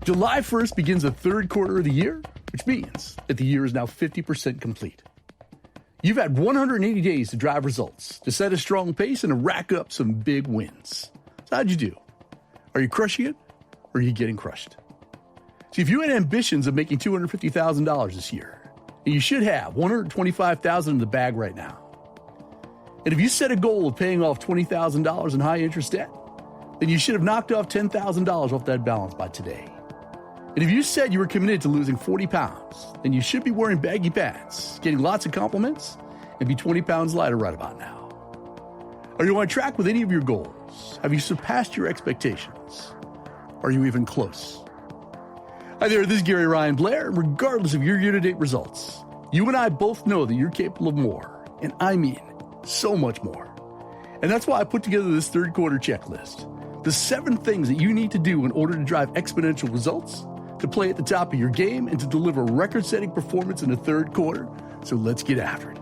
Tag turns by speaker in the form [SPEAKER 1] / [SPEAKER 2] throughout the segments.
[SPEAKER 1] July 1st begins the third quarter of the year, which means that the year is now 50% complete. You've had 180 days to drive results, to set a strong pace, and to rack up some big wins. So how'd you do? Are you crushing it, or are you getting crushed? See, if you had ambitions of making $250,000 this year, and you should have $125,000 in the bag right now, and if you set a goal of paying off $20,000 in high-interest debt, then you should have knocked off $10,000 off that balance by today. And if you said you were committed to losing 40 pounds, then you should be wearing baggy pants, getting lots of compliments, and be 20 pounds lighter right about now. Are you on track with any of your goals? Have you surpassed your expectations? Are you even close? Hi there, this is Gary Ryan Blair. Regardless of your year-to-date results, you and I both know that you're capable of more, and I mean so much more. And that's why I put together this third quarter checklist. The 7 things that you need to do in order to drive exponential results, to play at the top of your game, and to deliver record-setting performance in the third quarter. So let's get after it.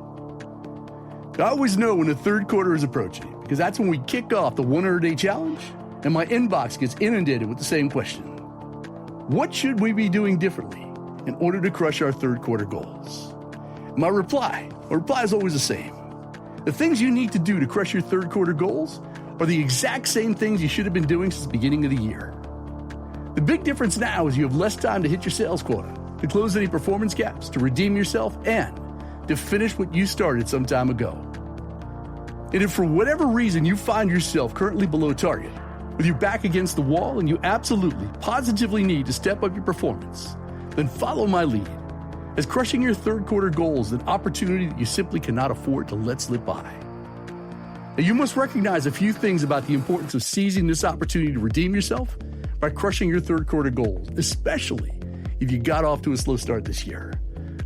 [SPEAKER 1] I always know when the third quarter is approaching, because that's when we kick off the 100-day challenge, and my inbox gets inundated with the same question. What should we be doing differently in order to crush our third quarter goals? My reply is always the same. The things you need to do to crush your third quarter goals are the exact same things you should have been doing since the beginning of the year. The big difference now is you have less time to hit your sales quota, to close any performance gaps, to redeem yourself, and to finish what you started some time ago. And if for whatever reason you find yourself currently below target, with your back against the wall and you absolutely, positively need to step up your performance, then follow my lead, as crushing your third quarter goals is an opportunity that you simply cannot afford to let slip by. Now, you must recognize a few things about the importance of seizing this opportunity to redeem yourself by crushing your third quarter goals, especially if you got off to a slow start this year.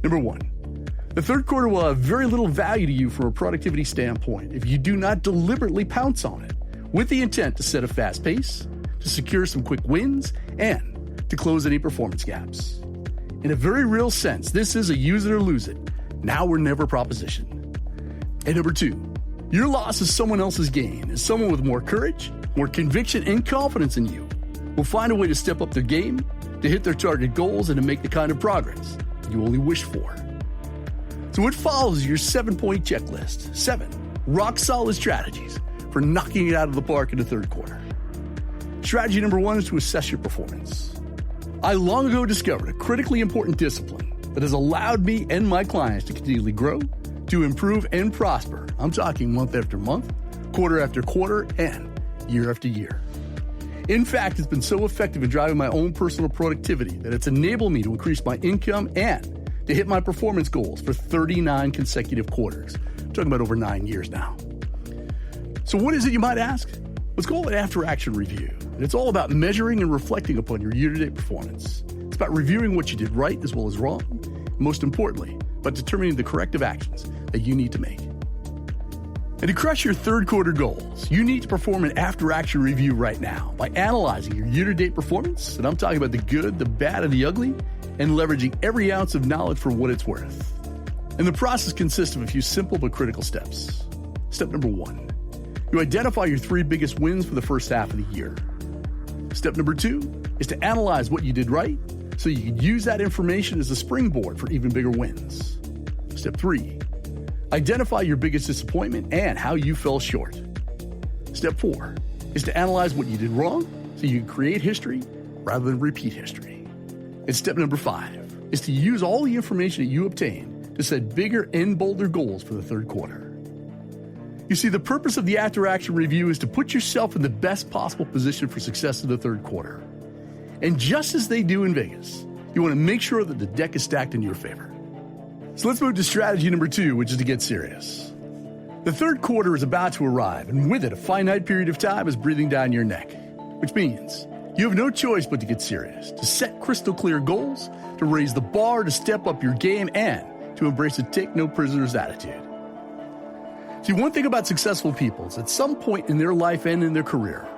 [SPEAKER 1] Number 1, the third quarter will have very little value to you from a productivity standpoint if you do not deliberately pounce on it with the intent to set a fast pace, to secure some quick wins, and to close any performance gaps. In a very real sense, this is a use it or lose it, now or never proposition. And number 2, your loss is someone else's gain, as someone with more courage, more conviction, and confidence in you will find a way to step up their game, to hit their target goals, and to make the kind of progress you only wish for. So what follows is your 7-point checklist. 7 rock-solid strategies for knocking it out of the park in the third quarter. Strategy number 1 is to assess your performance. I long ago discovered a critically important discipline that has allowed me and my clients to continually grow, to improve and prosper. I'm talking month after month, quarter after quarter, and year after year. In fact, it's been so effective in driving my own personal productivity that it's enabled me to increase my income and to hit my performance goals for 39 consecutive quarters. I'm talking about over 9 years now. So what is it, you might ask? Let's call it after-action review. And it's all about measuring and reflecting upon your year-to-date performance. It's about reviewing what you did right as well as wrong. And most importantly, about determining the corrective actions that you need to make. And to crush your third quarter goals, you need to perform an after-action review right now by analyzing your year-to-date performance, and I'm talking about the good, the bad, and the ugly, and leveraging every ounce of knowledge for what it's worth. And the process consists of a few simple but critical steps. Step number 1, you identify your 3 biggest wins for the first half of the year. Step number 2 is to analyze what you did right so you can use that information as a springboard for even bigger wins. Step 3, identify your biggest disappointment and how you fell short. Step 4 is to analyze what you did wrong so you can create history rather than repeat history. And step number 5 is to use all the information that you obtain to set bigger and bolder goals for the third quarter. You see, the purpose of the after-action review is to put yourself in the best possible position for success in the third quarter. And just as they do in Vegas, you want to make sure that the deck is stacked in your favor. So let's move to strategy number 2, which is to get serious. The third quarter is about to arrive, and with it, a finite period of time is breathing down your neck, which means you have no choice but to get serious, to set crystal clear goals, to raise the bar, to step up your game, and to embrace a take-no-prisoners attitude. See, one thing about successful people is at some point in their life and in their career,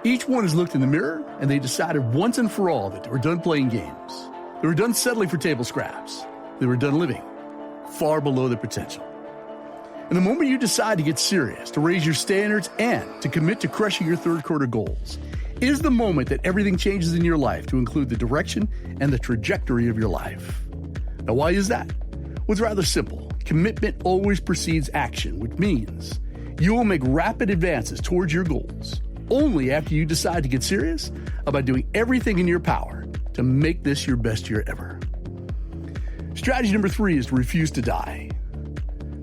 [SPEAKER 1] each one has looked in the mirror and they decided once and for all that they were done playing games. They were done settling for table scraps. They were done living far below their potential. And the moment you decide to get serious, to raise your standards, and to commit to crushing your third quarter goals, is the moment that everything changes in your life to include the direction and the trajectory of your life. Now, why is that? Well, it's rather simple. Commitment always precedes action, which means you will make rapid advances towards your goals only after you decide to get serious about doing everything in your power to make this your best year ever. Strategy number 3 is to refuse to die.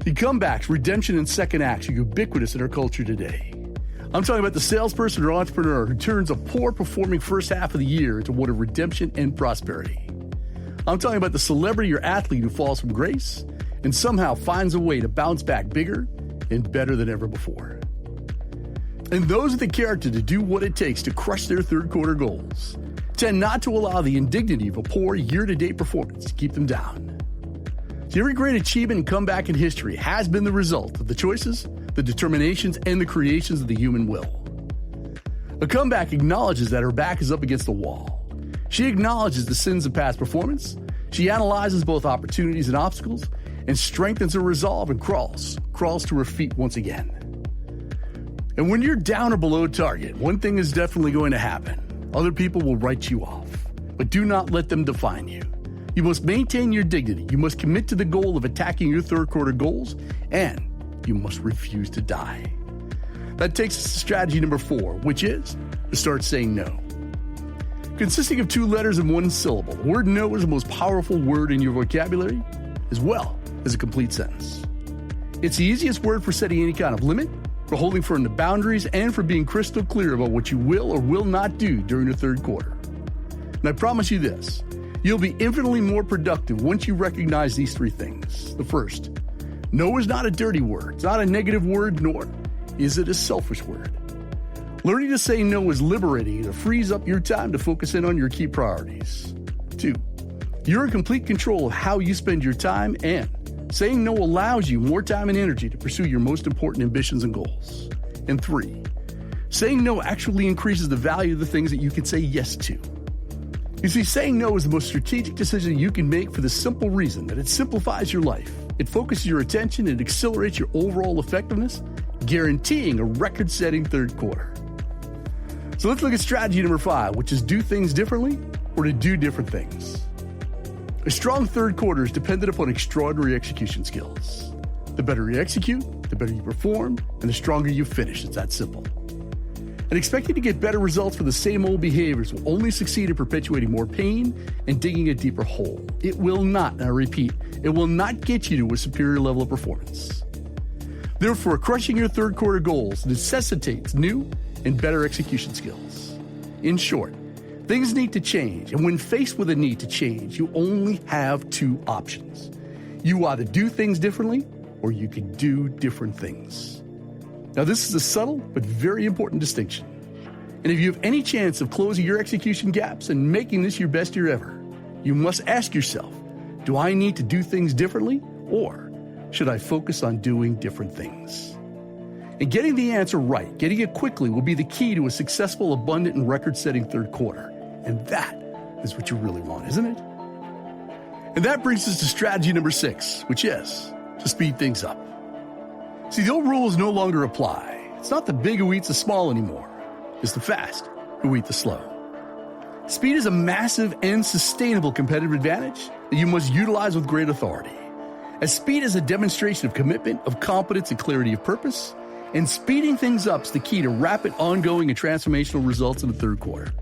[SPEAKER 1] The comebacks, redemption, and second acts are ubiquitous in our culture today. I'm talking about the salesperson or entrepreneur who turns a poor performing first half of the year into one of redemption and prosperity. I'm talking about the celebrity or athlete who falls from grace and somehow finds a way to bounce back bigger and better than ever before. And those with the character to do what it takes to crush their third quarter goals tend not to allow the indignity of a poor year-to-date performance to keep them down. So every great achievement and comeback in history has been the result of the choices, the determinations, and the creations of the human will. A comeback acknowledges that her back is up against the wall. She acknowledges the sins of past performance. She analyzes both opportunities and obstacles and strengthens her resolve and crawls to her feet once again. And when you're down or below target, one thing is definitely going to happen. Other people will write you off, but do not let them define you. You must maintain your dignity. You must commit to the goal of attacking your third quarter goals, and you must refuse to die. That takes us to strategy number 4, which is to start saying no. Consisting of 2 letters and 1 syllable, the word no is the most powerful word in your vocabulary, as well as a complete sentence. It's the easiest word for setting any kind of limit, for holding firm to boundaries, and for being crystal clear about what you will or will not do during the third quarter. And I promise you this, you'll be infinitely more productive once you recognize these 3 things. The first, no is not a dirty word. It's not a negative word, nor is it a selfish word. Learning to say no is liberating. It frees up your time to focus in on your key priorities. 2, you're in complete control of how you spend your time, and saying no allows you more time and energy to pursue your most important ambitions and goals. And 3, saying no actually increases the value of the things that you can say yes to. You see, saying no is the most strategic decision you can make for the simple reason that it simplifies your life. It focuses your attention and accelerates your overall effectiveness, guaranteeing a record-setting third quarter. So let's look at strategy number 5, which is do things differently or to do different things. A strong third quarter is dependent upon extraordinary execution skills. The better you execute, the better you perform, and the stronger you finish. It's that simple. And expecting to get better results for the same old behaviors will only succeed in perpetuating more pain and digging a deeper hole. It will not, and I repeat, it will not get you to a superior level of performance. Therefore, crushing your third quarter goals necessitates new and better execution skills. In short, things need to change, and when faced with a need to change, you only have 2 options. You either do things differently, or you can do different things. Now, this is a subtle but very important distinction. And if you have any chance of closing your execution gaps and making this your best year ever, you must ask yourself, do I need to do things differently, or should I focus on doing different things? And getting the answer right, getting it quickly, will be the key to a successful, abundant, and record-setting third quarter. And that is what you really want, isn't it? And that brings us to strategy number 6, which is to speed things up. See, the old rules no longer apply. It's not the big who eats the small anymore. It's the fast who eat the slow. Speed is a massive and sustainable competitive advantage that you must utilize with great authority. As speed is a demonstration of commitment, of competence, and clarity of purpose, and speeding things up is the key to rapid, ongoing, and transformational results in the third quarter.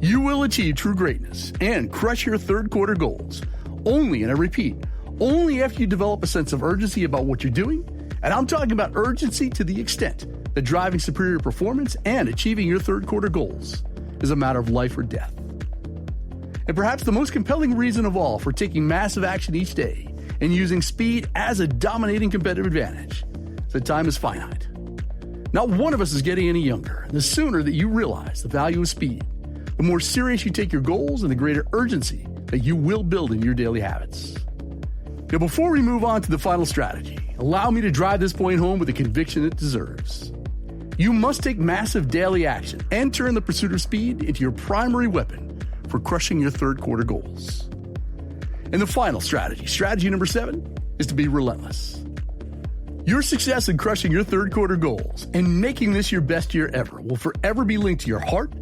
[SPEAKER 1] You will achieve true greatness and crush your third quarter goals only, and I repeat, only after you develop a sense of urgency about what you're doing. And I'm talking about urgency to the extent that driving superior performance and achieving your third quarter goals is a matter of life or death. And perhaps the most compelling reason of all for taking massive action each day and using speed as a dominating competitive advantage is that time is finite. Not one of us is getting any younger, and the sooner that you realize the value of speed, the more serious you take your goals and the greater urgency that you will build in your daily habits. Now, before we move on to the final strategy, allow me to drive this point home with the conviction it deserves. You must take massive daily action and turn the pursuit of speed into your primary weapon for crushing your third quarter goals. And the final strategy, strategy number 7, is to be relentless. Your success in crushing your third quarter goals and making this your best year ever will forever be linked to your heart,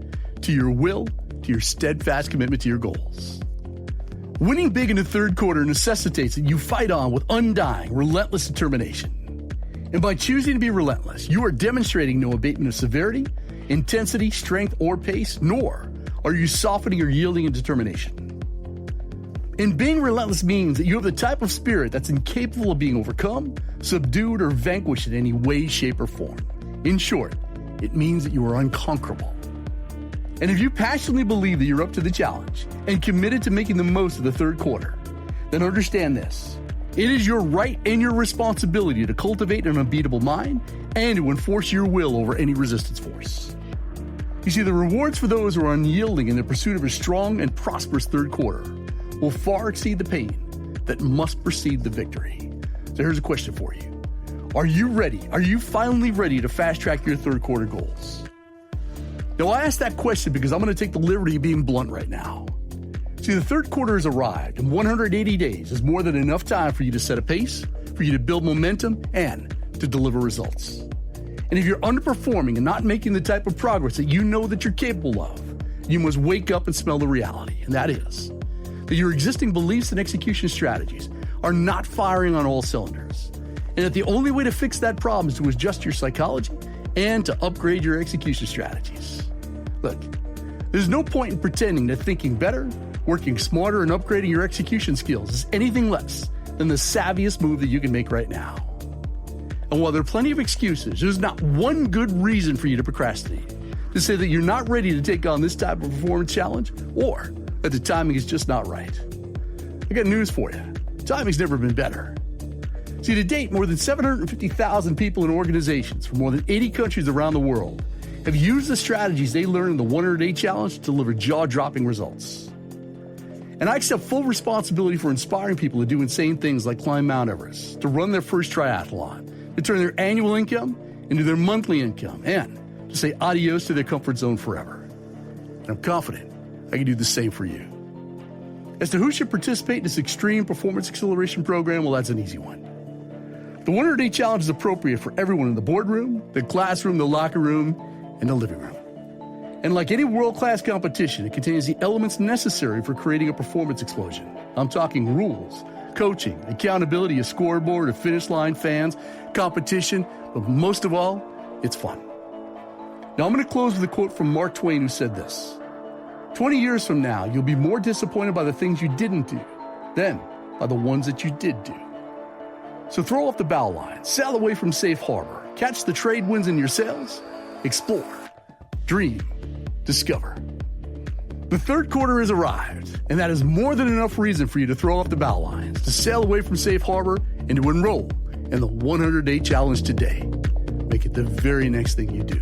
[SPEAKER 1] to your will, to your steadfast commitment to your goals. Winning big in the third quarter necessitates that you fight on with undying, relentless determination. And by choosing to be relentless, you are demonstrating no abatement of severity, intensity, strength, or pace, nor are you softening or yielding in determination. And being relentless means that you have the type of spirit that's incapable of being overcome, subdued, or vanquished in any way, shape, or form. In short, it means that you are unconquerable. And if you passionately believe that you're up to the challenge and committed to making the most of the third quarter, then understand this. It is your right and your responsibility to cultivate an unbeatable mind and to enforce your will over any resistance force. You see, the rewards for those who are unyielding in the pursuit of a strong and prosperous third quarter will far exceed the pain that must precede the victory. So here's a question for you. Are you ready? Are you finally ready to fast track your third quarter goals? Now, I ask that question because I'm going to take the liberty of being blunt right now. See, the third quarter has arrived, and 180 days is more than enough time for you to set a pace, for you to build momentum, and to deliver results. And if you're underperforming and not making the type of progress that you know that you're capable of, you must wake up and smell the reality, and that is that your existing beliefs and execution strategies are not firing on all cylinders, and that the only way to fix that problem is to adjust your psychology and to upgrade your execution strategies. Look, there's no point in pretending that thinking better, working smarter, and upgrading your execution skills is anything less than the savviest move that you can make right now. And while there are plenty of excuses, there's not one good reason for you to procrastinate, to say that you're not ready to take on this type of performance challenge, or that the timing is just not right. I got news for you. Timing's never been better. See, to date, more than 750,000 people and organizations from more than 80 countries around the world have used the strategies they learned in the 100-Day Challenge to deliver jaw-dropping results. And I accept full responsibility for inspiring people to do insane things like climb Mount Everest, to run their first triathlon, to turn their annual income into their monthly income, and to say adios to their comfort zone forever. And I'm confident I can do the same for you. As to who should participate in this extreme performance acceleration program, well, that's an easy one. The 100-Day Challenge is appropriate for everyone in the boardroom, the classroom, the locker room, and the living room. And like any world-class competition, it contains the elements necessary for creating a performance explosion. I'm talking rules, coaching, accountability, a scoreboard, a finish line, fans, competition, but most of all, it's fun. Now I'm going to close with a quote from Mark Twain, who said this: 20 years from now, you'll be more disappointed by the things you didn't do than by the ones that you did do. So throw off the bow line, sail away from safe harbor, catch the trade winds in your sails, explore, dream, discover. The third quarter has arrived, and that is more than enough reason for you to throw off the bow lines, to sail away from safe harbor, and to enroll in the 100-Day Challenge today. Make it the very next thing you do.